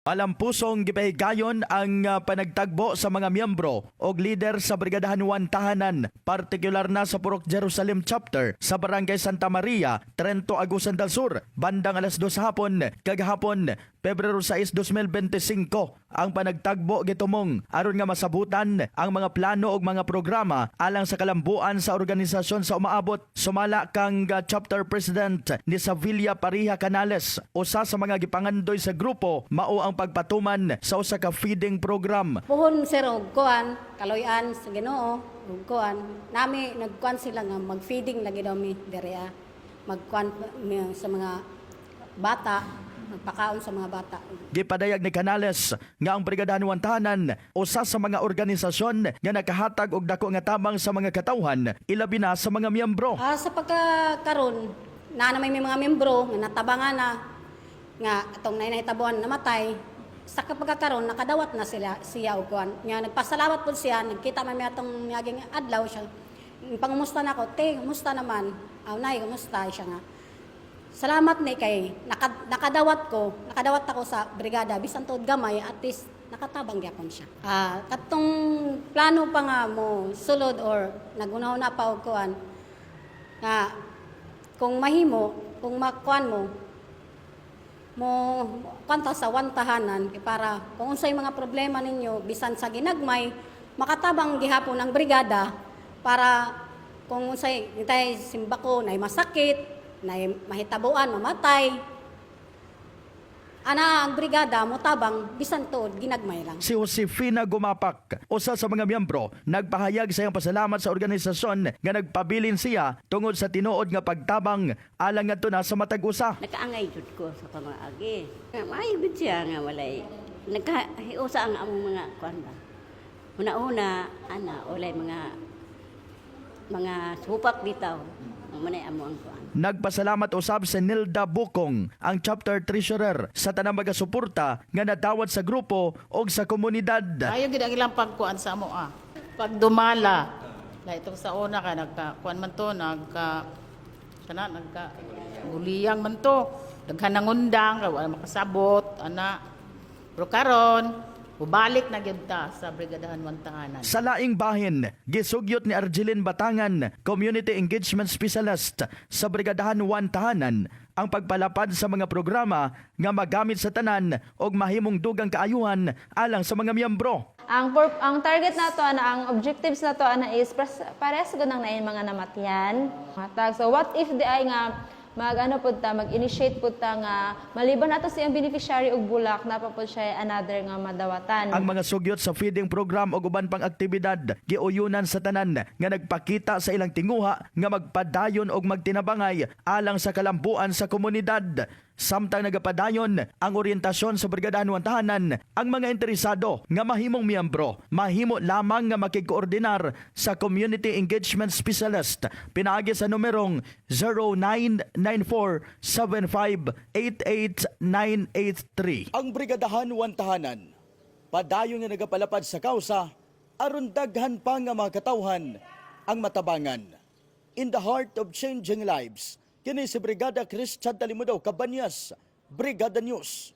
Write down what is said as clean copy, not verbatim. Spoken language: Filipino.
Malampusong gipahigayon ang panagtagbo sa mga miyembro o lider sa Brigadahan 1 Tahanan, partikular na sa Purok Jerusalem Chapter sa Barangay Santa Maria, Trento, Agusan del Sur, bandang alas 2 hapon, kagahapon, Pebrero 6, 2025. Ang panagtagbo gitumong aron nga masabutan ang mga plano o mga programa alang sa kalambuan sa organisasyon sa umaabot. Sumala kang Chapter President ni Sevilla Pariha Canales, usa sa mga gipangandoy sa grupo mao ang pagpatuman sa usa ka feeding program. Puhon sir og kuan, kaloy-an sa Ginoo, og kuan. Nami nagkuan sila nga mag-feeding lagi daw mi diri magkuan sa mga bata, magpakaon sa mga bata. Gipadayag ni Canales nga ang Brigadahan 1 Tahanan usa sa mga organisasyon nga nakahatag og dako nga tabang sa mga katawhan, ilabi na sa mga miyembro. Sa pagkakaron, na may mga miyembro nga natabangan na nga atong nahitabuan namatay. Sa pagkakaron nakadawat na siya og kuan. Nga nagpasalamat pud siya, nagkita man mi atong miyaging adlaw siya. Pangumusta nako, "Te, kumusta naman?" "Aw nay, kumusta?" siya nga. Salamat ni kay nakadawat ako sa brigada bisan tuod gamay, at least nakatabang gyapon siya. Katong plano pa nga mo sulod or nagunaw na pa og kuan nga kung mahimo, kung makuan mo kanta sa 1 Tahanan para kung unsay mga problema ninyo bisan sa ginagmay makatabang gihapon ang brigada para kung unsay itay simbako nay masakit, nay mahitabuan, mamatay, ana ang brigada mo tabang bisan tuod ginagmay lang. Si Josefina Gumapak, usa sa mga miyembro, nagpahayag sa iyang pasalamat sa organisasyon nga nagpabilin siya tungod sa tinuod nga pagtabang alang ngadto na sa matag usa. Nakaangay jud ko sa pamaagi. Maayo gid siya nga walay nagkahiusa ang among mga kuan ba. Una-una walay mga supak bitaw. Manay amo ang kuan. Nagpasalamat usab si Nilda Bukong, ang chapter treasurer sa tanang mga suporta nga nadawat sa grupo o sa komunidad. Ayaw gid ang ilang pagkuan sa amo pagdumala. Dahil ito sa una ka nagkakuan man to, guliyang man to. Daghan ng undang, wala makasabot, Pero karon, bubalik na gyud ta sa Brigadahan 1 Tahanan. Sa laing bahin, gisugyot ni Arjeline Batangan, Community Engagement Specialist sa Brigadahan 1 Tahanan, ang pagpalapad sa mga programa nga magamit sa tanan o mahimong dugang kaayuhan alang sa mga miyembro. Ang target nato ang objectives nato is pares gud nang nain mga namatyan. So what if di ay nga mag-initiate pud ta nga maliban nato siyang beneficiary og bulak na pa pud siya another nga madawatan. Ang mga sugyot sa feeding program o uban pang aktibidad giuyunan sa tanan nga nagpakita sa ilang tinguha nga magpadayon og magtinabangay alang sa kalambuan sa komunidad. Samtang nagapadayon ang oryentasyon sa Brigadahan 1 Tahanan, ang mga interesado nga mahimong miyembro mahimo lamang nga makikoordinar sa Community Engagement Specialist pinaagi sa numerong 0994-7588-983. Ang Brigadahan 1 Tahanan, padayon nga nagapalapad sa kausa aron daghan pa nga mga katawhan ang matabangan. In the heart of changing lives, kini si Brigada Chris Chad Talimudaw Cabanyas, Brigada News.